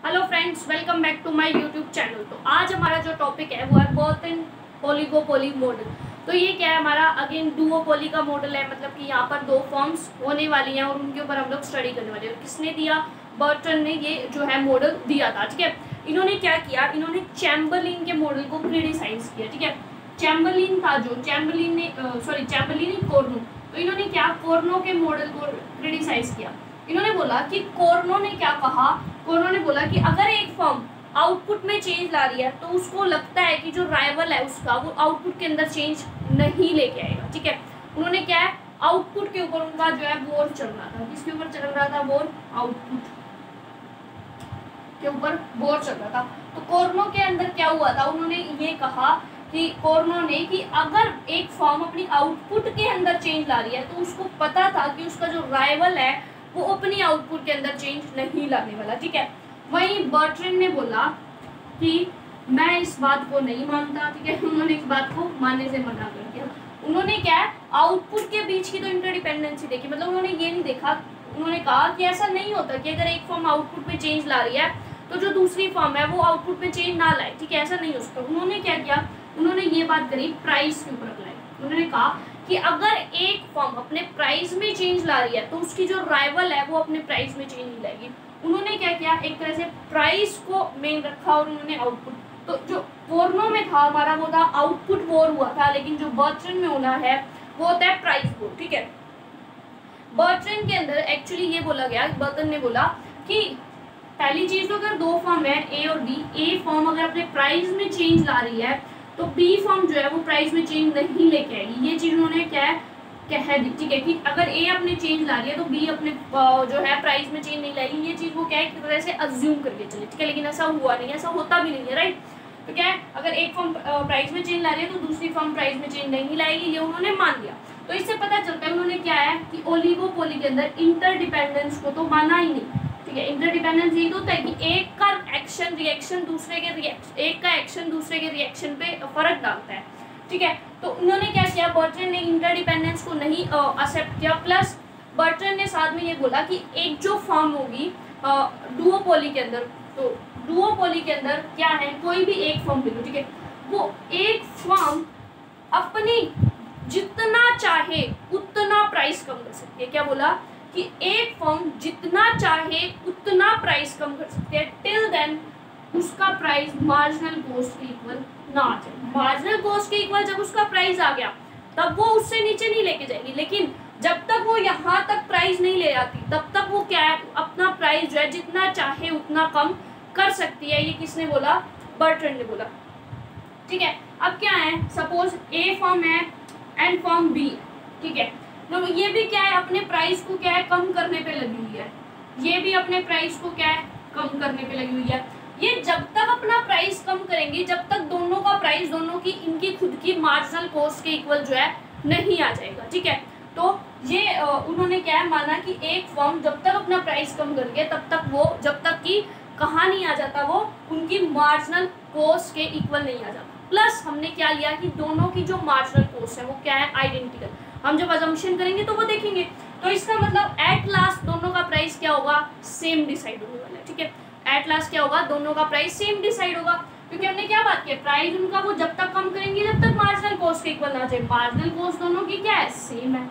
Hello friends, welcome back to my YouTube channel. तो आज हमारा जो टॉपिक है वो है बर्थ ओलिगोपोली मॉडल। तो ये क्या है, हमारा अगेन डुओपोली का मॉडल है। मतलब कि यहाँ पर दो फॉर्म्स होने वाली हैं और उनके ऊपर हम लोग स्टडी करने वाले हैं। किसने दिया? बर्टन ने ये जो है मॉडल दिया था। ठीक है, इन्होंने क्या किया, इन्होंने चैम्बरलिन के मॉडल को क्रिटिसाइज किया। ठीक है, चैम्बरलिन था जो चैम्बरलिन कोर्नो। तो इन्होंने क्या, कोर्नो के मॉडल को क्रिटिसाइज किया। इन्होंने बोला कि कोर्नो ने क्या कहा, कोर्नो ने बोला कि अगर एक फॉर्म आउटपुट में चेंज ला रही है तो उसको लगता है कि जो राइवल है उसका वो आउटपुट के अंदर चेंज नहीं लेके आएगा। ठीक है, उन्होंने क्या है, आउटपुट के ऊपर उनका जो है वॉर चल रहा था। किसके ऊपर चल रहा था? वॉर, आउटपुट के ऊपर वॉर चल रहा था। तो कोर्नो के अंदर क्या हुआ था, उन्होंने ये कहा कि कोर्नो ने कि अगर एक फॉर्म अपनी आउटपुट के अंदर चेंज ला रही है तो उसको पता था कि उसका जो राइवल है वो अपनी आउटपुट के अंदर चेंज नहीं लाने वाला। ठीक है, वहीं बर्ट्रैंड ने बोला कि मैं इस बात को नहीं मानता। ठीक है, उन्होंने इस बात को मानने से मना कर दिया। उन्होंने क्या है, आउटपुट के बीच की तो इंटरडिपेंडेंसी देखी। मतलब उन्होंने ये नहीं देखा, उन्होंने कहा कि ऐसा नहीं होता कि अगर एक फॉर्म आउटपुट में चेंज ला रही है तो जो दूसरी फॉर्म है वो आउटपुट में चेंज ना लाए। ठीक है, ऐसा नहीं हो सकता। उन्होंने क्या किया, उन्होंने ये बात करी प्राइस के ऊपर अप्लाई। उन्होंने कहा कि अगर एक फॉर्म अपने प्राइस में चेंज ला रही है तो उसकी जो राइवल है वो अपने प्राइस में चेंज नहीं लाएगी। उन्होंने क्या किया, एक तरह से प्राइस को मेन रखा और उन्होंने आउटपुट। तो जो कोर्नो में था हमारा वो था आउटपुट वॉर हुआ था, लेकिन जो बर्ट्रैंड में होना है वो होता है प्राइस वॉर। ठीक है, बर्ट्रैंड के अंदर एक्चुअली ये बोला गया, बर्ट्रैंड ने बोला कि पहली चीज तो अगर दो फॉर्म है ए और बी, ए फॉर्म अगर अपने प्राइस में चेंज ला रही है तो बी फॉर्म जो है वो प्राइस में चेंज नहीं लेके आएगी। ये चीज उन्होंने क्या है, कह दी। ठीक है, कि अगर ए अपने चेंज ला रही है तो बी अपने जो है प्राइस में चेंज नहीं लाएगी। ये चीज वो क्या है, एक तरह से अज्यूम करके चले। ठीक है, लेकिन ऐसा हुआ नहीं, ऐसा होता भी नहीं है। राइट, तो क्या है, अगर एक फॉर्म प्राइस में चेंज ला रही है तो दूसरी फॉर्म प्राइस में चेंज नहीं लाएगी, ये उन्होंने मान लिया। तो इससे पता चलता है उन्होंने क्या है कि ओलिगोपोली के अंदर इंटरडिपेंडेंस को तो माना ही नहीं। ठीक है, इंटरडिपेंडेंस ये तो होता है कि एक का एक्शन रिएक्शन दूसरे के एक का एक्शन दूसरे के रिएक्शन पे फर्क डालता है। ठीक है, तो उन्होंने क्या किया, बर्ट्रैंड ने इंटरडिपेंडेंस को नहीं एक्सेप्ट किया। प्लस बर्ट्रैंड ने साथ में ये बोला कि एक जो फॉर्म होगी डुओपोली के अंदर, तो डुओपोली के अंदर क्या है, कोई भी एक फॉर्म ले लो। ठीक है, वो एक फॉर्म अपनी जितना चाहे उतना प्राइस कम कर सकती है। क्या बोला कि एक फॉर्म जितना चाहे उतना प्राइस कम कर सकती है, टिल देन उसका प्राइस मार्जिनल कॉस्ट के इक्वल ना आ जाए। मार्जिनल कॉस्ट के इक्वल जब उसका प्राइस आ गया तब वो उससे नीचे नहीं लेके जाएगी, लेकिन जब तक वो यहाँ तक प्राइस नहीं ले जाती तब तक वो क्या है, अपना प्राइस जो है जितना चाहे उतना कम कर सकती है। ये किसने बोला? बर्ट्रैंड ने बोला। ठीक है, अब क्या है, सपोज ए फॉर्म है एंड फॉर्म बी। ठीक है, तो ये भी क्या है, अपने प्राइस को क्या है, कम करने पे लगी हुई है। ये भी अपने प्राइस को क्या है, कम करने पे लगी हुई है। ये जब तक अपना प्राइस कम करेंगे जब तक दोनों का प्राइस, दोनों की इनकी खुद की मार्जिनल कॉस्ट के इक्वल जो है नहीं आ जाएगा। ठीक है, तो ये उन्होंने क्या है माना कि एक फॉर्म जब तक अपना प्राइस कम करके तब तक वो, जब तक कि कहाँ नहीं आ जाता, वो उनकी मार्जिनल कॉस्ट के इक्वल नहीं आ जाता। प्लस हमने क्या लिया कि दोनों की जो मार्जिनल कॉस्ट है वो क्या है, आइडेंटिकल। हम जब अजम्पशन करेंगे तो वो देखेंगे, तो इसका मतलब एट लास्ट दोनों का प्राइस क्या होगा, सेम डिसाइड होने वाला है। ठीक है, एट लास्ट क्या होगा, दोनों का प्राइस सेम डिसाइड होगा, क्योंकि हमने क्या बात की, प्राइस उनका वो जब तक कम करेंगे जब तक मार्जिनल कॉस्ट के इक्वल ना जाए। मार्जिनल कॉस्ट दोनों की क्या है, सेम है।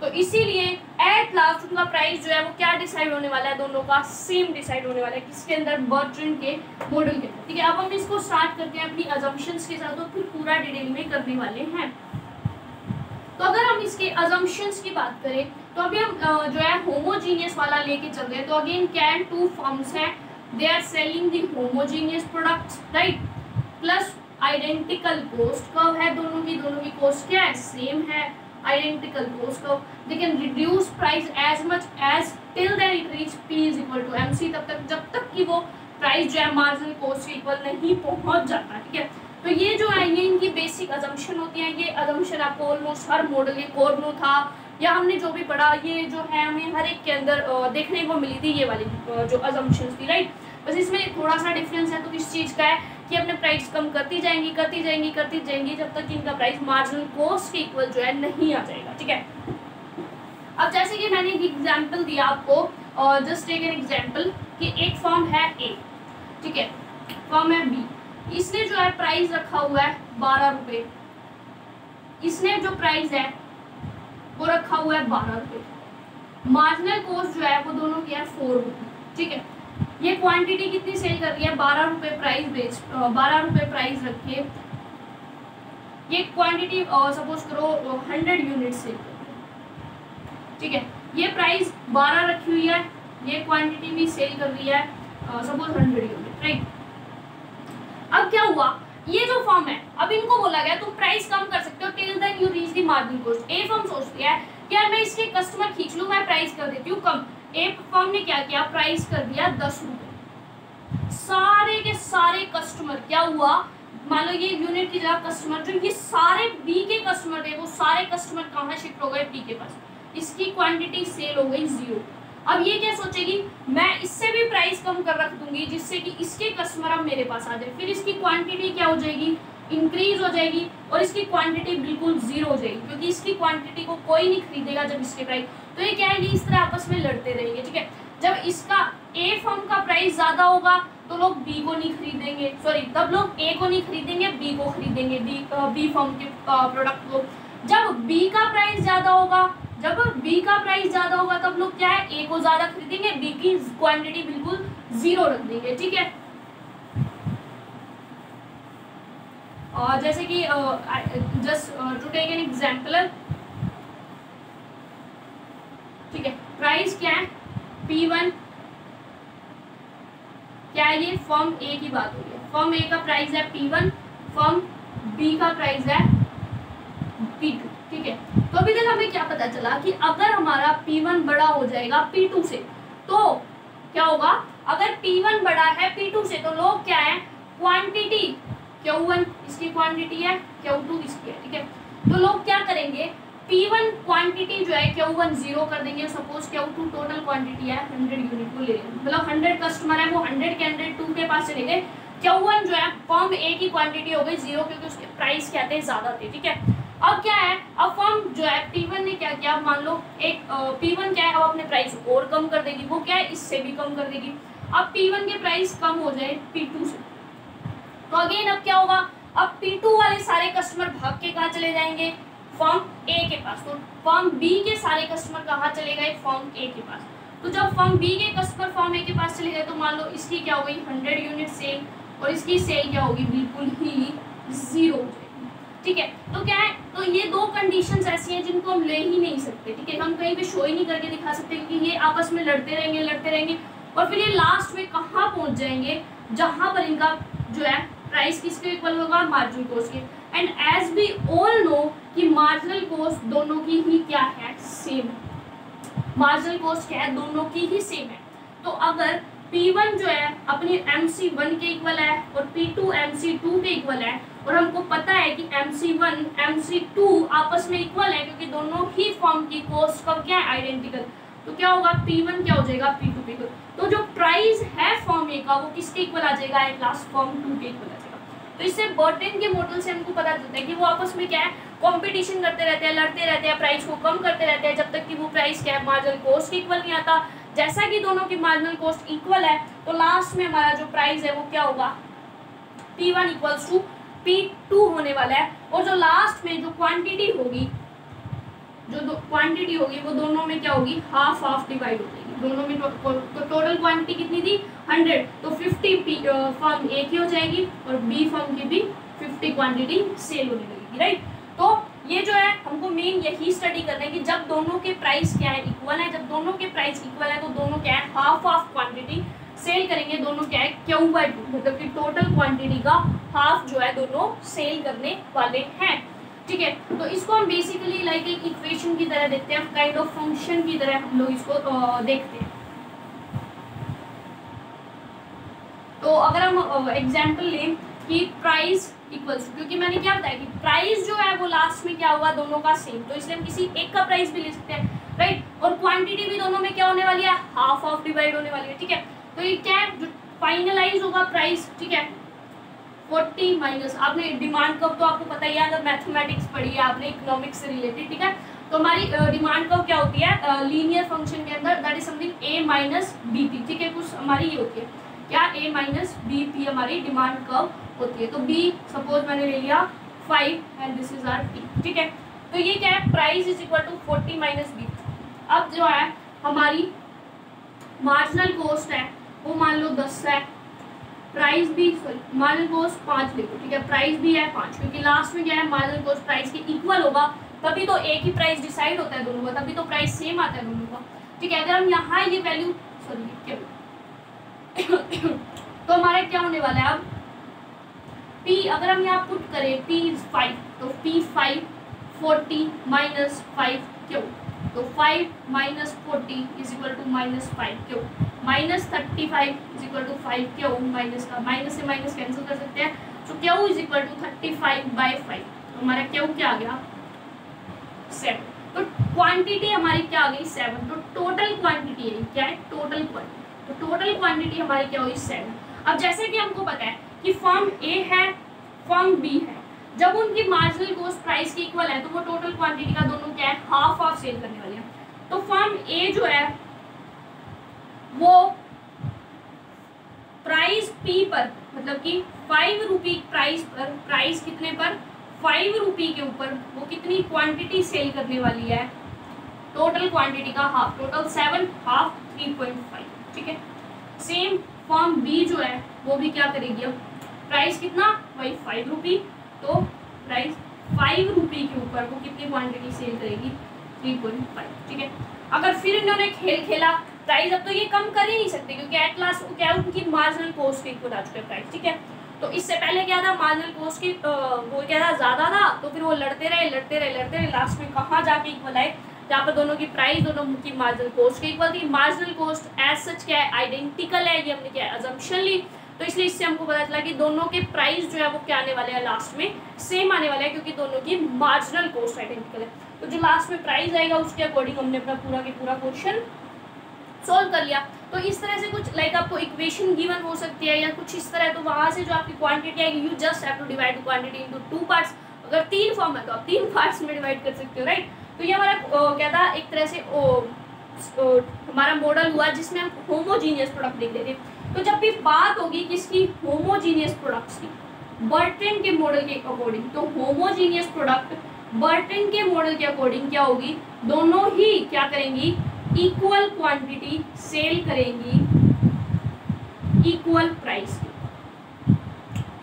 तो इसीलिए एट लास्ट उनका प्राइस जो है वो क्या डिसाइड होने वाला है, दोनों का सेम डिसाइड होने वाला है। किसके अंदर? बर्ट्रैंड के मॉडल के अंदर। ठीक है, अब हम इसको स्टार्ट करते हैं अपनी अजम्पशंस के साथ, तो फिर पूरा डिटेल में करने वाले हैं। तो अगर हम इसके अजम्पशंस की बात करें तो अभी हम जो है होमोजीनियस वाला लेके चल रहे हैं। तो अगेन क्या है, टू फॉर्म्स हैं, they are selling the homogeneous products, right. Plus identical cost curve है दोनों की कॉस्ट क्या है, सेम है। Identical cost curve, they can reduce price as much as till then it reach P is equal to MC, तब तक जब तक कि वो प्राइस जो है मार्जिनल कॉस्ट के इक्वल नहीं पहुंच जाता। ठीक है, तो ये जो है ये इनकी बेसिक अजम्पशन होती है। ये अजम्पशन आपको ऑलमोस्ट हर मॉडल, ये कोर्नो था या हमने जो भी पढ़ा, ये जो है हमें हर एक के अंदर देखने को मिली थी, ये वाली जो अजम्पशंस थी। राइट, बस इसमें थोड़ा सा डिफरेंस है तो किस चीज़ का है कि अपने प्राइस कम करती जाएंगी जब तक इनका प्राइस मार्जिनल कॉस्ट के इक्वल जो है नहीं आ जाएगा। ठीक है, अब जैसे कि मैंने एक एग्जाम्पल दिया आपको और जस्ट टेक एन एग्जांपल कि एक फॉर्म है ए, ठीक है, फॉर्म है बी, इसने जो है प्राइस रखा हुआ है 12 रुपये, इसने जो प्राइस है वो रखा हुआ है 12 रुपये, मार्जिनल कॉस्ट जो है वो दोनों की है 4 रुपये, ठीक है। ये क्वांटिटी कितनी सेल कर रही है, 12 रुपये प्राइस 12 रुपये प्राइस रख के ये क्वांटिटी सपोज करो 100 यूनिट सेल कर रही है, ठीक है। ये प्राइस 12 रखी हुई है, ये क्वांटिटी भी सेल कर रही है सपोज 100 यूनिट, राइट। अब क्या हुआ, ये जो फर्म है अब इनको बोला गया तुम प्राइस कम कर सकते हो till then you reach the margin cost. A firm सोचती है कि यार मैं इसके कस्टमर खींच लूं, मैं प्राइस कर देती हूँ कम। ए फर्म ने क्या किया, प्राइस कर दिया 10 रुपये। सारे के सारे कस्टमर क्या हुआ, मान लो ये यूनिट की जगह कस्टमर जो ये सारे बी के कस्टमर थे वो सारे कस्टमर कहाँ शिफ्ट हो गए, बी के पास। इसकी क्वांटिटी सेल हो गई 0। अब ये क्या सोचेगी, मैं इससे भी प्राइस कम कर रख दूंगी जिससे कि इसके कस्टमर अब मेरे पास आ जाए, फिर इसकी क्वांटिटी क्या हो जाएगी, इंक्रीज हो जाएगी और इसकी क्वांटिटी बिल्कुल 0 हो जाएगी क्योंकि इसकी क्वांटिटी को कोई नहीं खरीदेगा जब इसके प्राइस। तो ये क्या है, ये इस तरह आपस में लड़ते रहेंगे, ठीक है। जब इसका ए फर्म का प्राइस ज्यादा होगा तो लोग बी को नहीं खरीदेंगे, सॉरी तब लोग ए को नहीं खरीदेंगे बी को खरीदेंगे, बी फर्म के प्रोडक्ट को। जब बी का प्राइस ज्यादा होगा, जब बी का प्राइस ज्यादा होगा तब लोग क्या है, ए को ज्यादा खरीदेंगे, बी की क्वांटिटी बिल्कुल 0 रख देंगे, ठीक है। और जैसे कि just to take an example, ठीक है, प्राइस क्या है P1, क्या है ये फर्म ए की बात हो रही है, फर्म ए का प्राइस है P1, फर्म बी का प्राइस है P2, ठीक है। तो अभी तक हमें क्या पता चला कि अगर हमारा P1 बड़ा हो जाएगा P2 से तो क्या होगा, अगर P1 बड़ा है P2 से तो लोग क्या है, क्वांटिटी Q1 इसकी क्वांटिटी है, Q2 इसकी है, ठीक है। तो लोग क्या करेंगे, P1 क्वांटिटी जो है Q1 0 कर देंगे, सपोज Q2 टोटल क्वांटिटी है 100 यूनिट को ले लेंगे, मतलब 100 कस्टमर है वो 100 के 102 के पास चले गए। Q1 जो है फर्म ए की क्वांटिटी हो गई 0 क्योंकि उसके प्राइस क्या थे, ज्यादा थे, ठीक है। अब क्या है, अब फर्म जो है P1 ने क्या किया, मान लो एक P1 क्या है, अब अपने प्राइस और कम कर देगी, वो क्या है इससे भी कम कर देगी। अब P1 के प्राइस कम हो जाए P2 से तो अगेन अब क्या होगा, अब P2 वाले सारे कस्टमर भाग के कहाँ चले जाएंगे, फर्म ए के पास। तो फर्म बी के सारे कस्टमर कहाँ चले गए, फर्म ए के पास। तो जब फर्म बी के कस्टमर फर्म ए के पास चले गए तो मान लो इसकी क्या हो गई 100 यूनिट सेल और इसकी सेल क्या होगी, बिल्कुल ही 0 हो जाएगी, ठीक है। तो क्या है, तो ये दो कंडीशंस ऐसी हैं जिनको हम ले ही नहीं सकते, ठीक है, हम कहीं पे शो ही नहीं करके दिखा सकते क्योंकि ये आपस में लड़ते रहेंगे और फिर ये लास्ट में कहाँ पहुँच जाएंगे, जहाँ पर इनका जो है प्राइस किसके इक्वल होगा, मार्जिनल कॉस्ट के। And as we all know कि मार्जिनल कॉस्ट दोनों की ही क्या है, सेम है। मार्जिनल कॉस्ट क्या है, दोनों की ही सेम है। तो अगर P1 जो है अपनी MC1 के इक्वल है और P2 MC2 के इक्वल है और हमको पता है कि MC1 MC2 आपस में इक्वल है क्योंकि दोनों ही फॉर्म की कॉस्ट का क्या है, आइडेंटिकल, तो क्या होगा P1 क्या हो जाएगा, P2 के इक्वल। तो जो प्राइस है फॉर्म ए का वो किसके इक्वल आ जाएगा, एट लास्ट फॉर्म 2 के इक्वल आ जाएगा। तो इससे बर्टन के मॉडल से हमको पता चलता है कि वो आपस में क्या है, कंपटीशन करते रहते हैं, लड़ते रहते हैं, प्राइस को कम करते रहते हैं जब तक कि वो प्राइस क्या है, मार्जिनल कॉस्ट के इक्वल नहीं आता। जैसा कि दोनों की मार्जिनल कॉस्ट इक्वल है तो लास्ट में हमारा जो प्राइस है वो क्या होगा, P1 इक्वल्स टू P2 होने वाला है। और जो लास्ट में जो क्वांटिटी होगी, क्वांटिटी होगी वो दोनों में क्या होगी, हाफ हाफ डिवाइड हो जाएगी दोनों में। तो टोटल क्वांटिटी कितनी थी 100, तो 50 फर्म ए की हो जाएगी और बी फर्म की भी 50 क्वांटिटी सेल होने लगेगी, राइट। तो ये जो है हमको मेन यही स्टडी करना है कि जब दोनों के प्राइस क्या है, इक्वल है, जब दोनों के प्राइस इक्वल है तो दोनों क्या है, हाफ हाफ क्वांटिटी सेल करेंगे, दोनों क्या है Q/2, मतलब कि टोटल क्वांटिटी का हाफ जो है दोनों सेल करने वाले हैं, ठीक है। तो इसको हम बेसिकली लाइक एक इक्वेशन की तरह देखते हैं, काइंड ऑफ फंक्शन की तरह हम लोग इसको देखते हैं। तो अगर हम एग्जांपल लें कि प्राइस इक्वल्स, क्योंकि मैंने क्या बताया कि प्राइस जो है वो लास्ट में क्या होगा, दोनों का सेम, तो इसलिए हम किसी एक का प्राइस भी ले सकते हैं, राइट। और क्वांटिटी भी दोनों में क्या होने वाली है, हाफ हाफ डिवाइड होने वाली है, ठीक है। तो ये क्या है, जो फाइनलाइज होगा प्राइस, ठीक है, 40 माइनस, आपने डिमांड कब तो आपको पता ही है, अगर मैथमेटिक्स पढ़ी है आपने इकोनॉमिक्स से रिलेटेड, ठीक है। तो हमारी डिमांड कर्व क्या होती है लीनियर फंक्शन के अंदर, that is something a minus B P, ठीक है, कुछ हमारी ये होती है क्या a माइनस बी पी हमारी डिमांड कर्व होती है। तो b सपोज मैंने ले लिया 5 and this is our p, ठीक है। तो ये क्या है, price is equal to 40 minus B. अब जो है हमारी मार्जिनल कॉस्ट है वो मान लो 10 है, प्राइस भी सॉरी मार्जिनल कॉस्ट 5 लिखो, ठीक है, प्राइस भी है 5, क्योंकि लास्ट में क्या है मार्जिनल कॉस्ट प्राइस के इक्वल होगा, तभी तो एक ही प्राइस डिसाइड होता है दोनों का, तभी तो प्राइस सेम आता है दोनों का, ठीक है। अगर हम यहाँ ये वैल्यू सॉरी क्या तो हमारा क्या होने वाला है अब P, अगर हम यहाँ पुट करें P इज 5, तो P 5 40 माइनस 5 क्यों, तो 5 minus 40 is equal to minus 5 Q, minus 35 is equal to 5 Q, minus का माइनस से माइनस कैंसिल कर सकते हैं, तो क्यों इज इक्वल टू 35/5, तो हमारा क्यों क्या आ गया 7। तो क्वांटिटी हमारी क्या आ गई 7, तो टोटल क्वांटिटी है क्या है टोटल क्वांटिटी, तो टोटल क्वांटिटी हमारी क्या हुई 7। अब जैसे कि हमको पता है कि फर्म ए है फर्म बी है, जब उनकी मार्जिनल कॉस्ट प्राइस के इक्वल है तो वो टोटल क्वांटिटी का दोनों क्या है हाफ हाफ सेल करने वाले हैं। तो फर्म ए जो है वो प्राइस पी पर मतलब कि 5 रुपी प्राइस पर, प्राइस कितने पर 5 रुपी के ऊपर वो कितनी क्वांटिटी सेल करने वाली है, टोटल क्वांटिटी का हाफ, टोटल 7 हाफ 3.5, ठीक है। सेम फर्म बी जो है वो भी क्या करेगी, अब प्राइस कितना वही 5 रुपी, तो प्राइस 5 रुपी के ऊपर वो कितनी क्वांटिटी सेल करेगी 3.5, ठीक है। अगर फिर इन्होंने खेल खेला प्राइस, अब तो ये कम कर ही नहीं सकते क्योंकि एट लास्ट वो क्या है उनकी मार्जिनल कॉस्ट के इक्वल आ चुका है प्राइस, ठीक है। तो इससे पहले क्या था मार्जिनल कॉस्ट की वो क्या था ज़्यादा था, तो फिर वो लड़ते रहे लास्ट में कहाँ जाके इक्वल आए, जहाँ पर दोनों की प्राइस दोनों की मार्जिनल कॉस्ट के इक्वल थी। मार्जिनल कॉस्ट एज सच क्या है आइडेंटिकल है, ये हमने क्या है अजम्पशन ली, तो इसलिए इससे हमको पता चला कि दोनों के प्राइस जो है वो क्या आने वाले हैं लास्ट में सेम आने वाले हैं, क्योंकि दोनों की मार्जिनल कॉस्ट आइडेंटिकल है। तो जो लास्ट में प्राइस आएगा उसके अकॉर्डिंग हमने अपना पूरा के पूरा क्वेश्चन सोल्व कर लिया। तो इस तरह से कुछ लाइक आपको इक्वेशन गिवन हो सकती है या कुछ इस तरह, तो वहाँ से जो आपकी क्वांटिटी आएगी you just have to divide quantity into 2 parts. अगर 3 फॉर्म है तो आप 3 पार्ट्स में डिवाइड कर सकते हो, राइट। तो ये हमारा क्या था एक तरह से हमारा मॉडल हुआ जिसमें हम होमोजीनियस प्रोडक्ट लिख देते। तो जब भी बात होगी किसकी होमोजीनियस प्रोडक्ट्स की, बर्टन के मॉडल के अकॉर्डिंग, तो होमोजीनियस प्रोडक्ट बर्टन के मॉडल के अकॉर्डिंग क्या होगी, दोनों ही क्या करेंगी इक्वल क्वांटिटी सेल करेंगी इक्वल प्राइस के,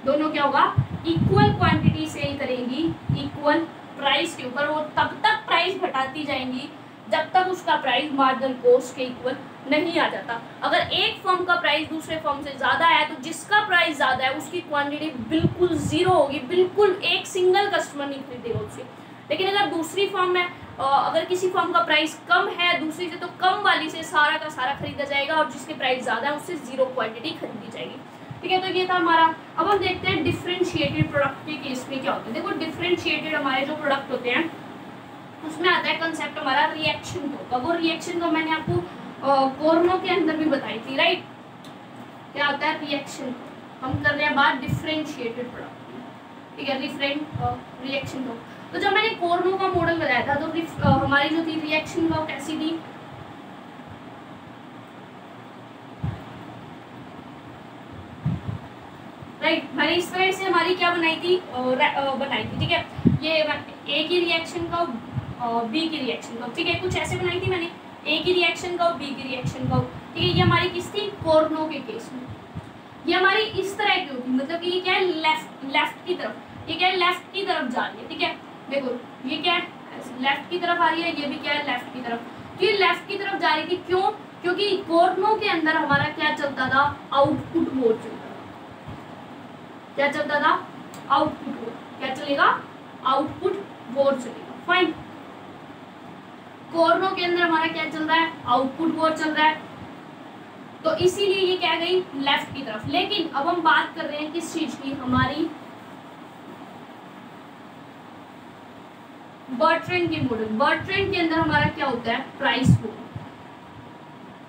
दोनों क्या होगा इक्वल क्वांटिटी सेल करेंगी इक्वल प्राइस के ऊपर। वो तब तक प्राइस घटाती जाएंगी जब तक उसका प्राइस मार्जिनल कॉस्ट के इक्वल नहीं आ जाता। अगर एक फर्म का प्राइस दूसरे फर्म से ज़्यादा है तो जिसका प्राइस ज़्यादा है उसकी क्वांटिटी बिल्कुल ज़ीरो होगी, बिल्कुल एक सिंगल कस्टमर नहीं खरीदेगा उससे। लेकिन अगर दूसरी फर्म में अगर किसी फर्म का प्राइस कम है दूसरी से, तो कम वाली से सारा का सारा खरीदा जाएगा और जिसके प्राइस ज़्यादा है उससे ज़ीरो क्वांटिटी खरीदी जाएगी, ठीक है। तो ये था हमारा। अब हम देखते हैं डिफरेंशिएटेड प्रोडक्ट के केस में क्या होता है। देखो डिफरेंशिएटेड हमारे जो प्रोडक्ट होते हैं उसमें आता है कंसेप्ट हमारा रिएक्शन का। वो रिएक्शन को मैंने आपको कोर्नो के अंदर भी बताई थी, राइट। क्या होता है रिएक्शन, हम कर रहे हैं बात डिफरेंशिएटेड प्रोडक्ट, ठीक है, रिएक्शन को। तो जब मैंने कोर्नो का मॉडल बताया था तो हमारी जो थी रिएक्शन का कैसी थी, राइट। मैंने इस तरह से हमारी क्या बनाई थी ठीक है। ये ए की रिएक्शन का बी की रिएक्शन का, ठीक है, कुछ ऐसे बनाई थी मैंने, ए की रिएक्शन का और बी की रिएक्शन का, ठीक है। ये हमारी किस थी कोर्नो के केस में। ये हमारी इस तरह की होती, मतलब कि ये क्या है लेफ्ट की तरफ, ये क्या है लेफ्ट की तरफ जा रही है, ठीक है। देखो ये क्या है लेफ्ट की तरफ आ रही है, ये भी क्या है लेफ्ट की तरफ। तो ये लेफ्ट की तरफ जा रही थी क्यों, क्योंकि कोर्नो के अंदर हमारा क्या चलता था आउटपुट मोड चलता था। क्या चलता था आउटपुट मोड, क्या चलेगा आउटपुट मोड चलेगा, फाइन। कोर्नो के अंदर हमारा क्या चल रहा है आउटपुट मोड चल रहा है, तो इसीलिए ये क्या गई लेफ्ट की तरफ। लेकिन अब हम बात कर रहे हैं किस चीज की, हमारी बर्ट्रेंड के मॉडल। बर्ट्रेंड के अंदर हमारा क्या होता है प्राइस वॉर,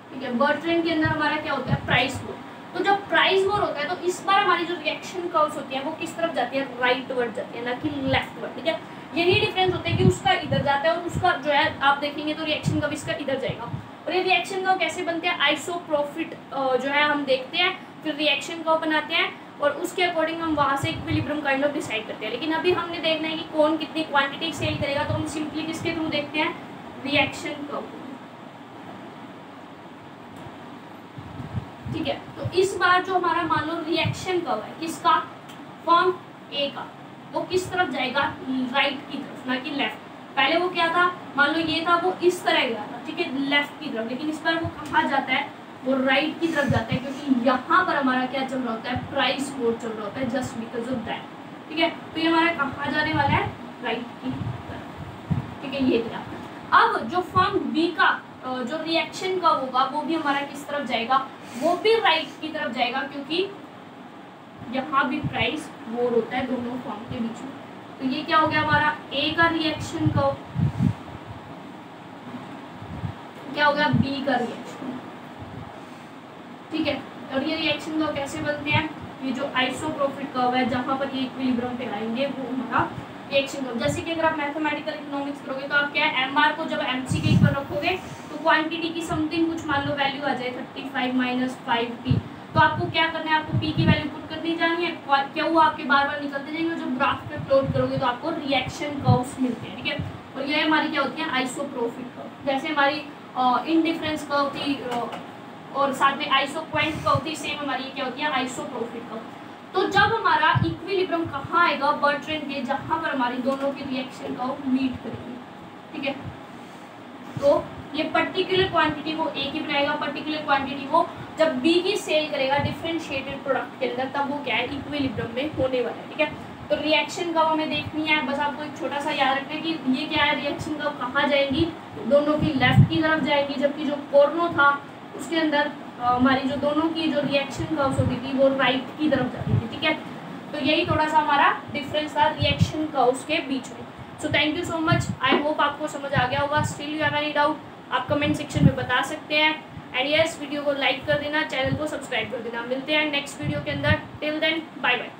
ठीक है। बर्ट्रेंड के अंदर हमारा क्या होता है प्राइस वॉर। तो जब प्राइस वॉर होता है तो इस बार हमारी जो रिएक्शन कर्व्स होती है वो किस तरफ जाती है राइट वर्ड जाती है, ना कि लेफ्ट वर्ड, ठीक है। यही डिफरेंस होता है कि उसका इधर जाता है और उसका जो है आप देखेंगे तो रिएक्शन कर्व इसका इधर जाएगा। और ये रिएक्शन कर्व कैसे बनते हैं, आइसोप्रोफिट जो है हम देखते हैं, फिर रिएक्शन कर्व बनाते हैं और उसके अकॉर्डिंग हम वहाँ से इक्विलिब्रियम काइंड ऑफ डिसाइड करते हैं। लेकिन अभी हमने देखना है कि कौन कितनी क्वांटिटी सेल करेगा, तो हम सिंपली किसके थ्रू देखते हैं, रिएक्शन कर्व। ठीक है, तो इस बार जो हमारा मान लो रिएक्शन कर्व है किसका, फॉर्म ए का, वो किस तरफ जाएगा, राइट की तरफ, ना कि लेफ्ट। पहले वो क्या था, मान लो ये था, वो इस तरह गया था, ठीक है, लेफ्ट की तरफ। लेकिन इस बार वो कहाँ जाता है, वो राइट की तरफ जाता है, क्योंकि यहाँ पर हमारा क्या चल रहा होता है, प्राइस वॉर चल रहा होता है, जस्ट बिकॉज ऑफ दैट। ठीक है, तो ये हमारा कहाँ जाने वाला है, राइट की तरफ। ठीक है, ये गया। अब जो फॉर्म बी का जो रिएक्शन का होगा वो भी हमारा किस तरफ जाएगा, वो भी राइट की तरफ जाएगा, क्योंकि यहाँ भी प्राइस वॉर होता है दोनों फॉर्म के बीच में। तो ये क्या हो गया हमारा ए का रिएक्शन कर्व, क्या हो गया बी का रिएक्शन। ठीक है, और ये रिएक्शन कर्व कैसे बनते हैं, ये जो आइसोप्रोफिट कर्व है जहाँ पर ये इक्विलिब्रियम पे आएंगे वो हमारा रिएक्शन कर्व। जैसे कि अगर आप मैथमेटिकल इकोनॉमिक्स करोगे तो आप क्या है, एमआर को जब एमसीक्यू पर रखोगे तो क्वांटिटी की समथिंग कुछ मान लो वैल्यू आ जाए 35 माइनस 5p, तो आपको क्या करना है, आपको p की वैल्यू पुट करनी जानी है, क्या हुआ आपके बार बार निकलते जाएंगे, जब ग्राफ पे प्लॉट करोगे तो आपको रिएक्शन कर्व्स मिलते हैं। ठीक है, और ये हमारी क्या होती है, आइसोप्रोफिट कर्व। जैसे हमारी इनडिफरेंस कर्व थी और साथ में आइसोक्वेंट कर्व थी, सेम हमारी क्या होती है, आइसोप्रोफिट कर्व। तो जब हमारा इक्विलिब्रियम कहाँ आएगा, बर्ट्रेंड के, जहाँ पर हमारी दोनों की रिएक्शन कर्व मीट करेगी। ठीक है, तो ये पर्टिकुलर क्वांटिटी वो ए की बनाएगा, पर्टिकुलर क्वांटिटी वो जब बी की सेल करेगा डिफरेंशिएटेड प्रोडक्ट के अंदर, तब वो क्या है, इक्विलिब्रियम में होने वाला है। ठीक है, तो रिएक्शन कर्व हमें देखनी है, बस आपको एक छोटा सा याद रखना है कि ये क्या है, रिएक्शन कर्व कहाँ जाएंगी, दोनों की लेफ्ट की तरफ जाएंगी, जबकि जो कोर्नो था उसके अंदर हमारी जो दोनों की जो रिएक्शन कर्व्स होती थी वो राइट की तरफ जाती थी। ठीक है, तो यही थोड़ा सा हमारा डिफरेंस था रिएक्शन कर्व्स के बीच में। So thank you so much, I hope आपको समझ आ गया होगा। Still you have any doubt आप कमेंट सेक्शन में बता सकते हैं। एंड यस, वीडियो को लाइक कर देना, चैनल को सब्सक्राइब कर देना। मिलते हैं नेक्स्ट वीडियो के अंदर, टिल देन बाय बाय।